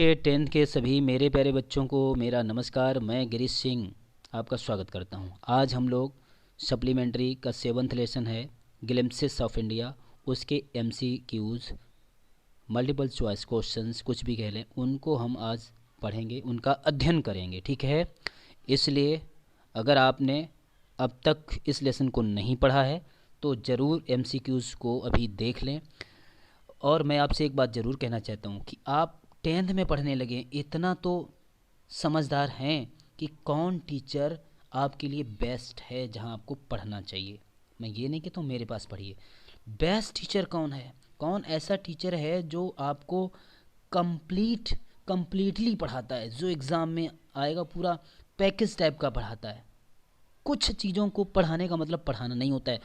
के 10th के सभी मेरे प्यारे बच्चों को मेरा नमस्कार। मैं गिरीश सिंह आपका स्वागत करता हूं। आज हम लोग सप्लीमेंट्री का 7th लेसन है ग्लिम्पसेस ऑफ इंडिया, उसके MCQs मल्टीपल चॉइस क्वेश्चंस कुछ भी कह लें, उनको हम आज पढ़ेंगे, उनका अध्ययन करेंगे। ठीक है, इसलिए अगर आपने अब तक इस लेसन को नहीं पढ़ा है तो ज़रूर MCQs को अभी देख लें। और मैं आपसे एक बात ज़रूर कहना चाहता हूँ कि आप 10th में पढ़ने लगे, इतना तो समझदार हैं कि कौन टीचर आपके लिए बेस्ट है, जहाँ आपको पढ़ना चाहिए। मैं ये नहीं कहता हूँ मेरे पास पढ़िए, बेस्ट टीचर कौन है, कौन ऐसा टीचर है जो आपको कंप्लीटली पढ़ाता है, जो एग्ज़ाम में आएगा पूरा पैकेज टाइप का पढ़ाता है। कुछ चीज़ों को पढ़ाने का मतलब पढ़ाना नहीं होता है।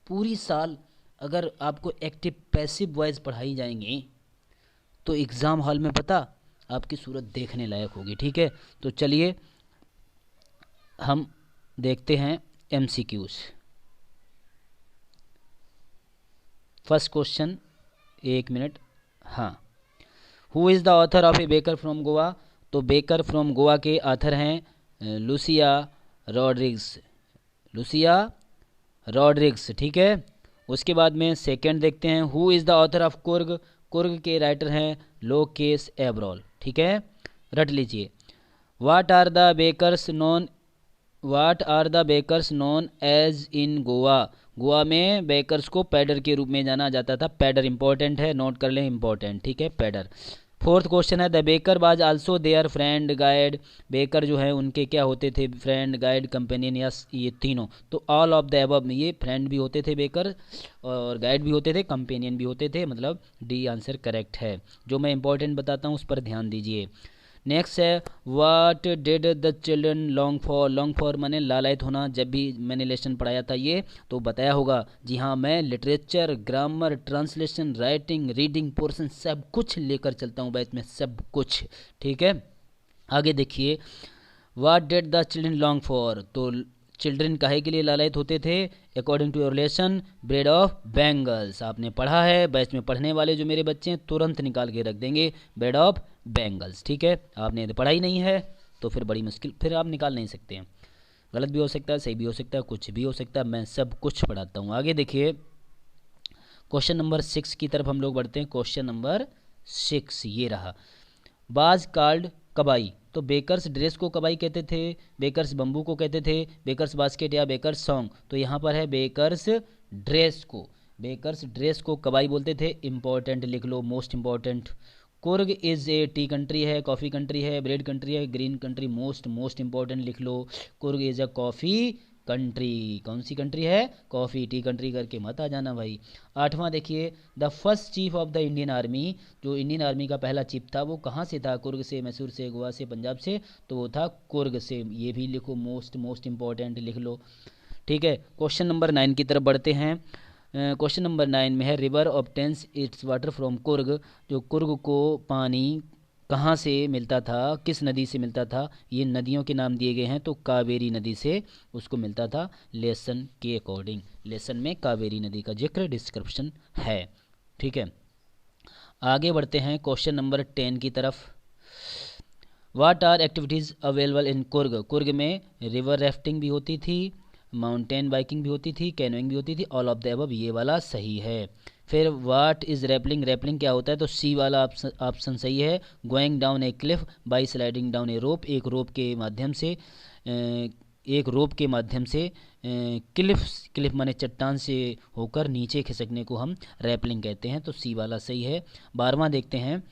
पूरी साल अगर आपको एक्टिव पैसिव वॉइस पढ़ाई जाएंगी तो एग्ज़ाम हॉल में पता आपकी सूरत देखने लायक होगी। ठीक है, तो चलिए हम देखते हैं MCQs। First question, 1 minute. हाँ, who is the author of a baker from Goa? तो बेकर फ्रॉम गोवा के ऑथर हैं लूसिया रॉड्रिग्स। ठीक है, उसके बाद में सेकंड देखते हैं, who is the author of Coorg? Coorg के राइटर हैं लोकेश एब्रोल। ठीक है, रट लीजिए। What are the bakers known as in Goa? Goa में बेकर्स को पैडर के रूप में जाना जाता था। पैडर इंपॉर्टेंट है, नोट कर लें, इंपॉर्टेंट। ठीक है, पैडर। फोर्थ क्वेश्चन है, the baker was also there friend guide? Baker जो है उनके क्या होते थे? फ्रेंड, गाइड, कंपेनियन, या ये तीनों? तो ऑल ऑफ द अबव में ये फ्रेंड भी होते थे बेकर, और गाइड भी होते थे, कंपेनियन भी होते थे, मतलब डी आंसर करेक्ट है। जो मैं इंपॉर्टेंट बताता हूँ उस पर ध्यान दीजिए। नेक्स्ट है, what did the children long for? Long for माने लालायित होना। जब भी मैंने लेसन पढ़ाया था ये तो बताया होगा। जी हाँ, मैं literature, grammar, translation, writing, reading portion सब कुछ लेकर चलता हूँ बैच में, सब कुछ। ठीक है, आगे देखिए, what did the children long for? तो चिल्ड्रन काहे के लिए लालायित होते थे? According to your lesson, bread of bangles. आपने पढ़ा है, बैच में पढ़ने वाले जो मेरे बच्चे हैं तुरंत निकाल के रख देंगे ब्रेड ऑफ बेंगल्स। ठीक है, आपने पढ़ा ही नहीं है तो फिर बड़ी मुश्किल, फिर आप निकाल नहीं सकते हैं। गलत भी हो सकता है, सही भी हो सकता है, कुछ भी हो सकता है, मैं सब कुछ पढ़ाता हूँ। आगे देखिए, क्वेश्चन नंबर 6 की तरफ हम लोग बढ़ते हैं। क्वेश्चन नंबर 6 ये रहा, बाज कॉल्ड कबाई? तो बेकर्स ड्रेस को कबाई कहते थे, बेकर्स बम्बू को कहते थे, बेकर्स बास्केट या बेकर्स सॉन्ग? तो यहाँ पर है बेकर्स ड्रेस को कबाई बोलते थे। इंपॉर्टेंट लिख लो, most important. Coorg is a tea country है, कॉफ़ी कंट्री है, ब्रेड कंट्री है, ग्रीन कंट्री? मोस्ट इंपॉर्टेंट लिख लो, Coorg is a coffee country. कौन सी कंट्री है? कॉफ़ी। टी कंट्री करके मत आ जाना भाई। 8वां देखिए, the first chief of the Indian army? जो इंडियन आर्मी का पहला चीफ था वो कहाँ से था? कुर्ग से, मैसूर से, गोवा से, पंजाब से? तो वो था कुर्ग से। ये भी लिखो, मोस्ट इंपॉर्टेंट लिख लो। ठीक है, क्वेश्चन नंबर 9 की तरफ बढ़ते हैं। क्वेश्चन नंबर 9 में है, river obtains it's water from Coorg? जो कुर्ग को पानी कहाँ से मिलता था, किस नदी से मिलता था? ये नदियों के नाम दिए गए हैं, तो कावेरी नदी से उसको मिलता था लेसन के अकॉर्डिंग। लेसन में कावेरी नदी का जिक्र, डिस्क्रिप्शन है। ठीक है, आगे बढ़ते हैं क्वेश्चन नंबर 10 की तरफ। What are activities available in Coorg? Coorg में रिवर राफ्टिंग भी होती थी, माउंटेन बाइकिंग भी होती थी, कैनोइंग भी होती थी। ऑल ऑफ द अबव ये वाला सही है। फिर व्हाट इज़ रैपलिंग? रैपलिंग क्या होता है? तो सी वाला ऑप्शन सही है। Going down a cliff by sliding down a rope? एक रोप के माध्यम से क्लिफ माने चट्टान से होकर नीचे खिसकने को हम रैपलिंग कहते हैं, तो सी वाला सही है। 12वां देखते हैं,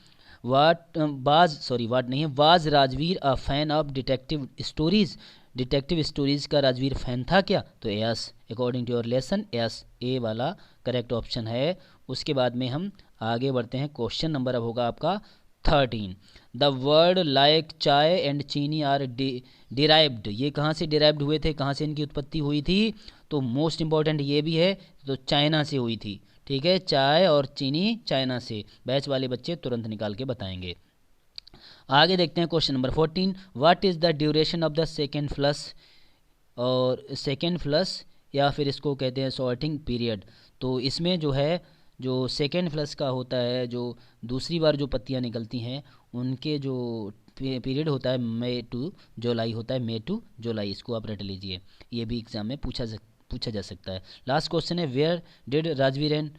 was Rajveer a fan of detective stories? Detective stories का राजवीर फैन था क्या? तो yes, according to your lesson yes, A वाला करेक्ट ऑप्शन है। उसके बाद में हम आगे बढ़ते हैं। क्वेश्चन नंबर अब होगा आपका 13। द वर्ड लाइक चाय एंड चीनी आर डिराइव्ड? ये कहाँ से डिराइव्ड हुए थे, कहाँ से इनकी उत्पत्ति हुई थी? तो मोस्ट इंपॉर्टेंट ये भी है, तो चाइना से हुई थी। ठीक है, चाय और चीनी चाइना से। बैच वाले बच्चे तुरंत निकाल के बताएंगे। आगे देखते हैं question number 14। What is the duration of the second flush? और सेकेंड फ्लश या फिर इसको कहते हैं सॉर्टिंग पीरियड। तो इसमें जो है जो सेकेंड फ्लश का होता है, जो दूसरी बार जो पत्तियाँ निकलती हैं उनके जो पीरियड होता है मई टू जुलाई होता है, मई टू जुलाई, इसको आप रट लीजिए, ये भी एग्जाम में पूछा जा सकता है। लास्ट क्वेश्चन है where did Rajveer and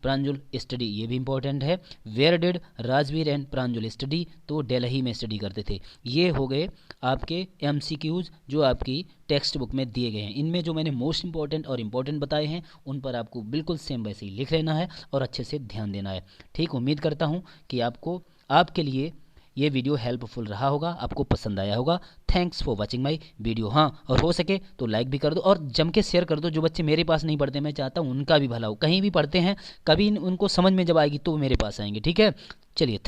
Pranjul study, ये भी इंपॉर्टेंट है। Where did Rajveer and Pranjul study, तो दिल्ली में स्टडी करते थे। ये हो गए आपके एमसीक्यूज जो आपकी टेक्स्ट बुक में दिए गए हैं। इनमें जो मैंने मोस्ट इंपॉर्टेंट और इम्पॉर्टेंट बताए हैं उन पर आपको बिल्कुल सेम वैसे ही लिख लेना है और अच्छे से ध्यान देना है। ठीक, उम्मीद करता हूँ कि आपको आपके लिए ये वीडियो हेल्पफुल रहा होगा, आपको पसंद आया होगा। Thanks for watching my video. हाँ, और हो सके तो लाइक भी कर दो और जम के शेयर कर दो। जो बच्चे मेरे पास नहीं पढ़ते, मैं चाहता हूँ उनका भी भला हो, कहीं भी पढ़ते हैं, कभी उनको समझ में जब आएगी तो वो मेरे पास आएंगे। ठीक है, चलिए।